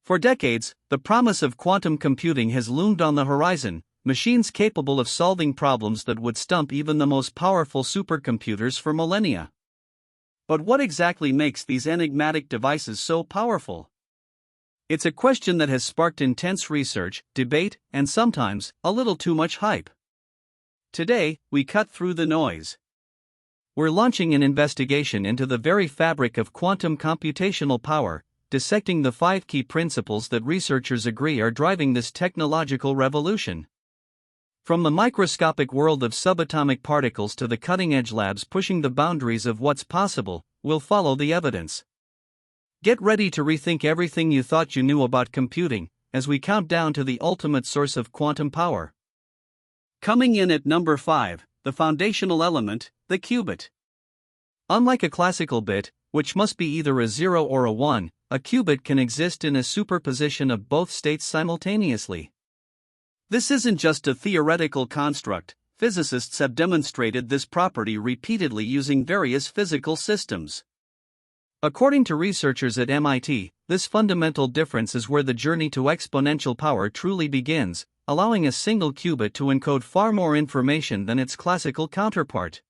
For decades, the promise of quantum computing has loomed on the horizon, machines capable of solving problems that would stump even the most powerful supercomputers for millennia. But what exactly makes these enigmatic devices so powerful? It's a question that has sparked intense research, debate, and sometimes, a little too much hype. Today, we cut through the noise. We're launching an investigation into the very fabric of quantum computational power, dissecting the 5 key principles that researchers agree are driving this technological revolution. From the microscopic world of subatomic particles to the cutting-edge labs pushing the boundaries of what's possible, we'll follow the evidence. Get ready to rethink everything you thought you knew about computing, as we count down to the ultimate source of quantum power. Coming in at number 5, the foundational element, the qubit. Unlike a classical bit, which must be either a 0 or a 1, a qubit can exist in a superposition of both states simultaneously. This isn't just a theoretical construct. Physicists have demonstrated this property repeatedly using various physical systems. According to researchers at MIT, this fundamental difference is where the journey to exponential power truly begins, allowing a single qubit to encode far more information than its classical counterpart.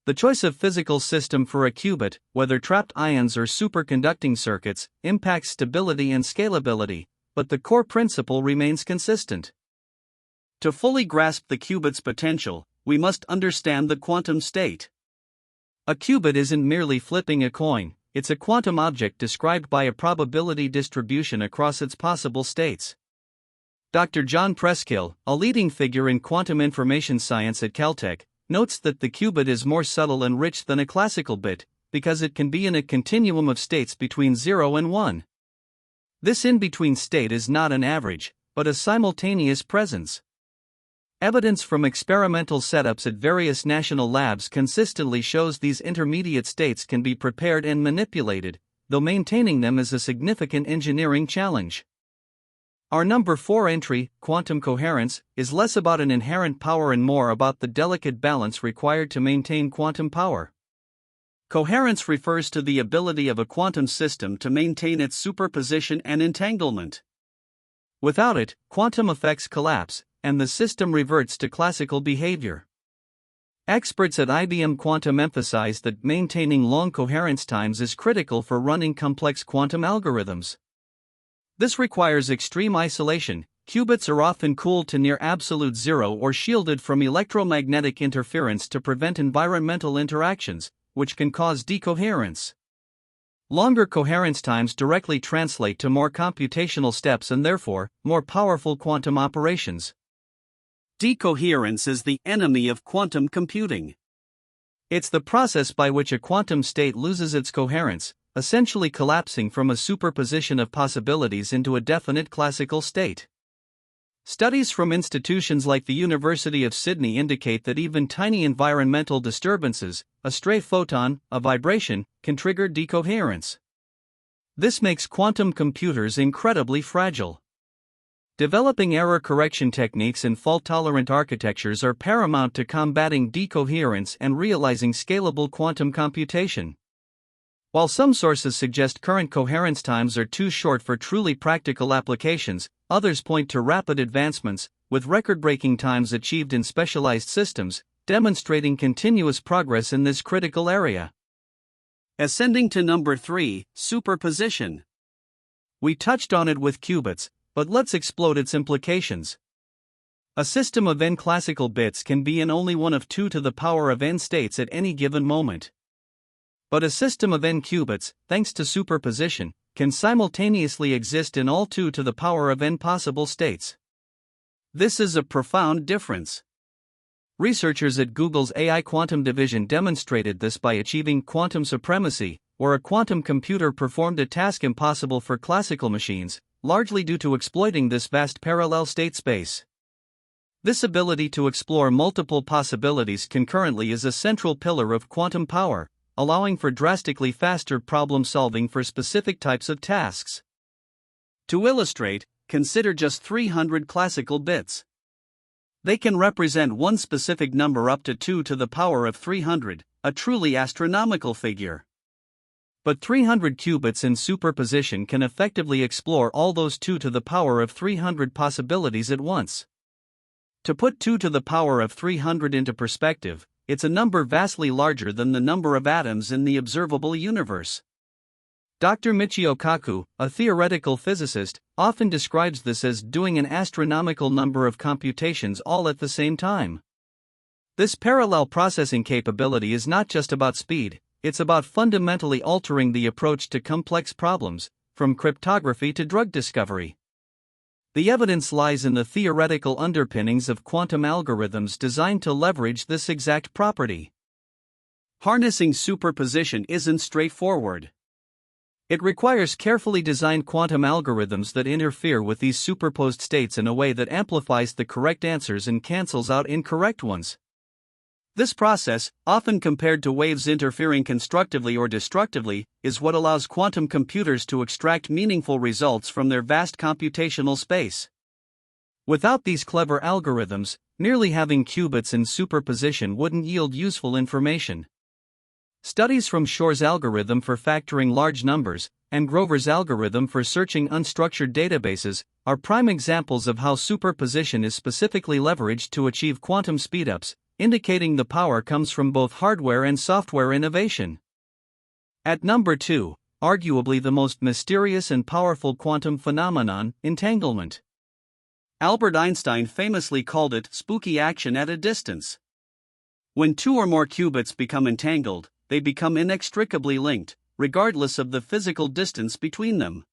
The choice of physical system for a qubit, whether trapped ions or superconducting circuits, impacts stability and scalability, but the core principle remains consistent. To fully grasp the qubit's potential, we must understand the quantum state. A qubit isn't merely flipping a coin, it's a quantum object described by a probability distribution across its possible states. Dr. John Preskill, a leading figure in quantum information science at Caltech, notes that the qubit is more subtle and rich than a classical bit, because it can be in a continuum of states between 0 and 1. This in-between state is not an average, but a simultaneous presence. Evidence from experimental setups at various national labs consistently shows these intermediate states can be prepared and manipulated, though maintaining them is a significant engineering challenge. Our number 4 entry, quantum coherence, is less about an inherent power and more about the delicate balance required to maintain quantum power. Coherence refers to the ability of a quantum system to maintain its superposition and entanglement. Without it, quantum effects collapse, and the system reverts to classical behavior. Experts at IBM Quantum emphasize that maintaining long coherence times is critical for running complex quantum algorithms. This requires extreme isolation. Qubits are often cooled to near absolute zero or shielded from electromagnetic interference to prevent environmental interactions, which can cause decoherence. Longer coherence times directly translate to more computational steps and therefore, more powerful quantum operations. Decoherence is the enemy of quantum computing. It's the process by which a quantum state loses its coherence, essentially collapsing from a superposition of possibilities into a definite classical state. Studies from institutions like the University of Sydney indicate that even tiny environmental disturbances, a stray photon, a vibration, can trigger decoherence. This makes quantum computers incredibly fragile. Developing error correction techniques and fault-tolerant architectures are paramount to combating decoherence and realizing scalable quantum computation. While some sources suggest current coherence times are too short for truly practical applications, others point to rapid advancements, with record-breaking times achieved in specialized systems, demonstrating continuous progress in this critical area. Ascending to number 3, superposition. We touched on it with qubits, but let's explode its implications. A system of n classical bits can be in only one of 2 to the power of n states at any given moment. But a system of n qubits, thanks to superposition, can simultaneously exist in all 2 to the power of n possible states. This is a profound difference. Researchers at Google's AI quantum division demonstrated this by achieving quantum supremacy, where a quantum computer performed a task impossible for classical machines, largely due to exploiting this vast parallel state space. This ability to explore multiple possibilities concurrently is a central pillar of quantum power, allowing for drastically faster problem solving for specific types of tasks. To illustrate, consider just 300 classical bits. They can represent one specific number up to 2 to the power of 300, a truly astronomical figure. But 300 qubits in superposition can effectively explore all those 2 to the power of 300 possibilities at once. To put 2 to the power of 300 into perspective, it's a number vastly larger than the number of atoms in the observable universe. Dr. Michio Kaku, a theoretical physicist, often describes this as doing an astronomical number of computations all at the same time. This parallel processing capability is not just about speed, it's about fundamentally altering the approach to complex problems, from cryptography to drug discovery. The evidence lies in the theoretical underpinnings of quantum algorithms designed to leverage this exact property. Harnessing superposition isn't straightforward. It requires carefully designed quantum algorithms that interfere with these superposed states in a way that amplifies the correct answers and cancels out incorrect ones. This process, often compared to waves interfering constructively or destructively, is what allows quantum computers to extract meaningful results from their vast computational space. Without these clever algorithms, merely having qubits in superposition wouldn't yield useful information. Studies from Shor's algorithm for factoring large numbers, and Grover's algorithm for searching unstructured databases, are prime examples of how superposition is specifically leveraged to achieve quantum speedups, indicating the power comes from both hardware and software innovation. At number 2, arguably the most mysterious and powerful quantum phenomenon, entanglement. Albert Einstein famously called it spooky action at a distance. When 2 or more qubits become entangled, they become inextricably linked, regardless of the physical distance between them.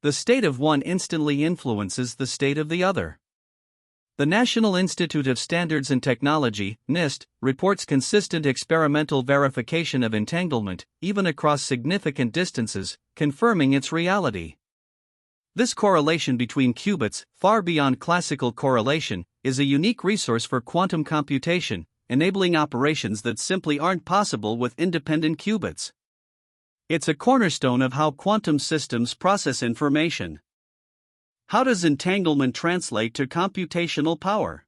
The state of one instantly influences the state of the other. The National Institute of Standards and Technology, NIST, reports consistent experimental verification of entanglement, even across significant distances, confirming its reality. This correlation between qubits, far beyond classical correlation, is a unique resource for quantum computation, enabling operations that simply aren't possible with independent qubits. It's a cornerstone of how quantum systems process information. How does entanglement translate to computational power?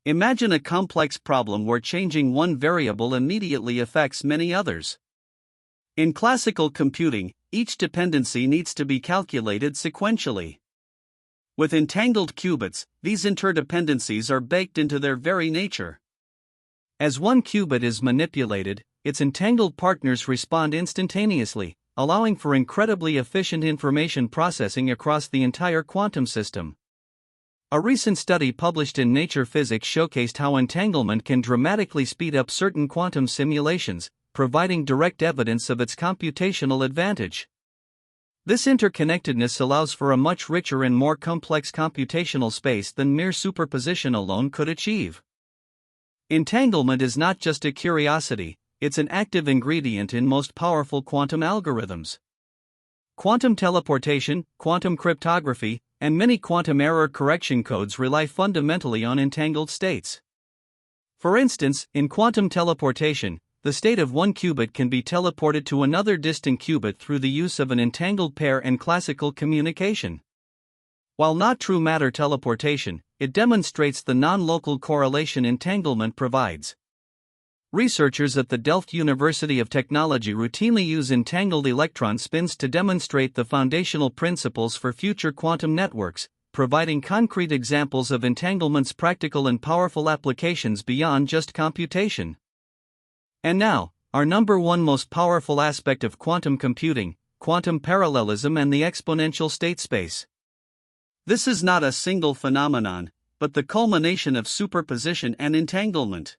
Imagine a complex problem where changing one variable immediately affects many others. In classical computing, each dependency needs to be calculated sequentially. With entangled qubits, these interdependencies are baked into their very nature. As one qubit is manipulated, its entangled partners respond instantaneously, allowing for incredibly efficient information processing across the entire quantum system. A recent study published in Nature Physics showcased how entanglement can dramatically speed up certain quantum simulations, providing direct evidence of its computational advantage. This interconnectedness allows for a much richer and more complex computational space than mere superposition alone could achieve. Entanglement is not just a curiosity, it's an active ingredient in most powerful quantum algorithms. Quantum teleportation, quantum cryptography, and many quantum error correction codes rely fundamentally on entangled states. For instance, in quantum teleportation, the state of one qubit can be teleported to another distant qubit through the use of an entangled pair and classical communication. While not true matter teleportation, it demonstrates the non-local correlation entanglement provides. Researchers at the Delft University of Technology routinely use entangled electron spins to demonstrate the foundational principles for future quantum networks, providing concrete examples of entanglement's practical and powerful applications beyond just computation. And now, our number 1 most powerful aspect of quantum computing, quantum parallelism and the exponential state space. This is not a single phenomenon, but the culmination of superposition and entanglement.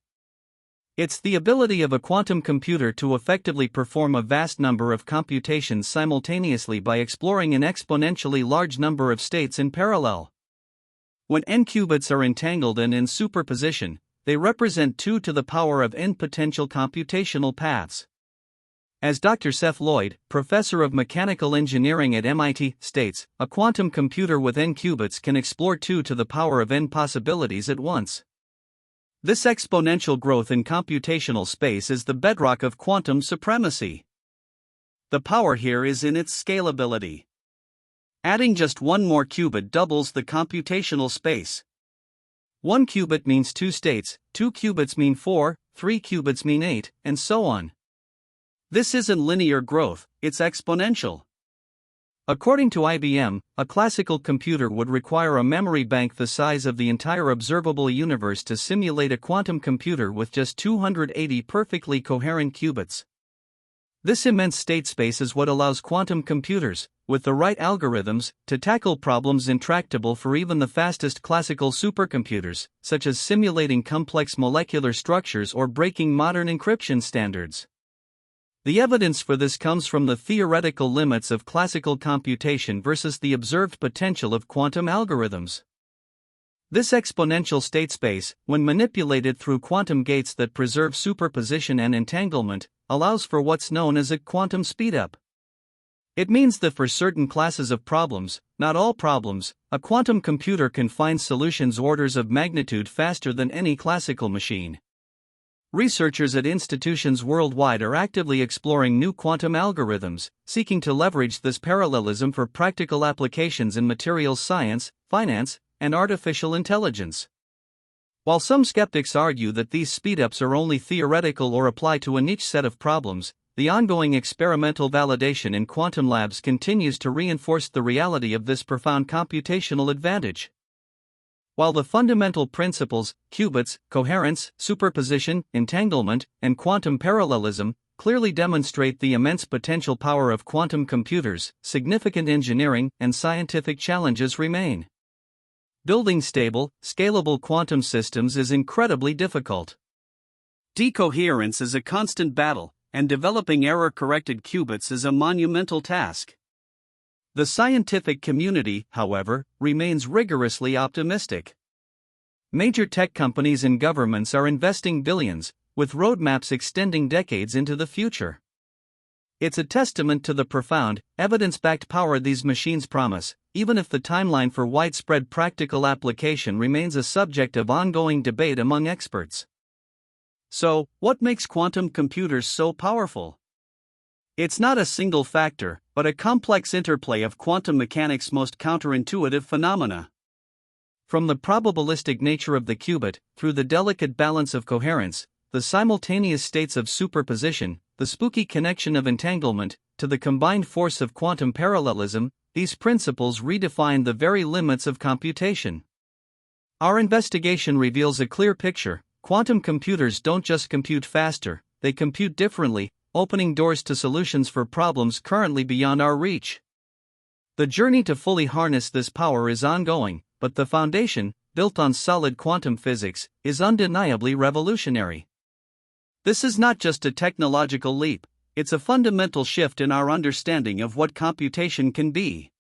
It's the ability of a quantum computer to effectively perform a vast number of computations simultaneously by exploring an exponentially large number of states in parallel. When n qubits are entangled and in superposition, they represent 2 to the power of n potential computational paths. As Dr. Seth Lloyd, professor of mechanical engineering at MIT, states, a quantum computer with n qubits can explore 2 to the power of n possibilities at once. This exponential growth in computational space is the bedrock of quantum supremacy. The power here is in its scalability. Adding just one more qubit doubles the computational space. 1 qubit means 2 states, 2 qubits mean 4, 3 qubits mean 8, and so on. This isn't linear growth, it's exponential. According to IBM, a classical computer would require a memory bank the size of the entire observable universe to simulate a quantum computer with just 280 perfectly coherent qubits. This immense state space is what allows quantum computers, with the right algorithms, to tackle problems intractable for even the fastest classical supercomputers, such as simulating complex molecular structures or breaking modern encryption standards. The evidence for this comes from the theoretical limits of classical computation versus the observed potential of quantum algorithms. This exponential state space, when manipulated through quantum gates that preserve superposition and entanglement, allows for what's known as a quantum speedup. It means that for certain classes of problems, not all problems, a quantum computer can find solutions orders of magnitude faster than any classical machine. Researchers at institutions worldwide are actively exploring new quantum algorithms, seeking to leverage this parallelism for practical applications in materials science, finance, and artificial intelligence. While some skeptics argue that these speedups are only theoretical or apply to a niche set of problems, the ongoing experimental validation in quantum labs continues to reinforce the reality of this profound computational advantage. While the fundamental principles, qubits, coherence, superposition, entanglement, and quantum parallelism, clearly demonstrate the immense potential power of quantum computers, significant engineering and scientific challenges remain. Building stable, scalable quantum systems is incredibly difficult. Decoherence is a constant battle, and developing error-corrected qubits is a monumental task. The scientific community, however, remains rigorously optimistic. Major tech companies and governments are investing billions, with roadmaps extending decades into the future. It's a testament to the profound, evidence-backed power these machines promise, even if the timeline for widespread practical application remains a subject of ongoing debate among experts. So, what makes quantum computers so powerful? It's not a single factor, but a complex interplay of quantum mechanics' most counterintuitive phenomena. From the probabilistic nature of the qubit, through the delicate balance of coherence, the simultaneous states of superposition, the spooky connection of entanglement, to the combined force of quantum parallelism, these principles redefine the very limits of computation. Our investigation reveals a clear picture: quantum computers don't just compute faster, they compute differently, opening doors to solutions for problems currently beyond our reach. The journey to fully harness this power is ongoing, but the foundation, built on solid quantum physics, is undeniably revolutionary. This is not just a technological leap, it's a fundamental shift in our understanding of what computation can be.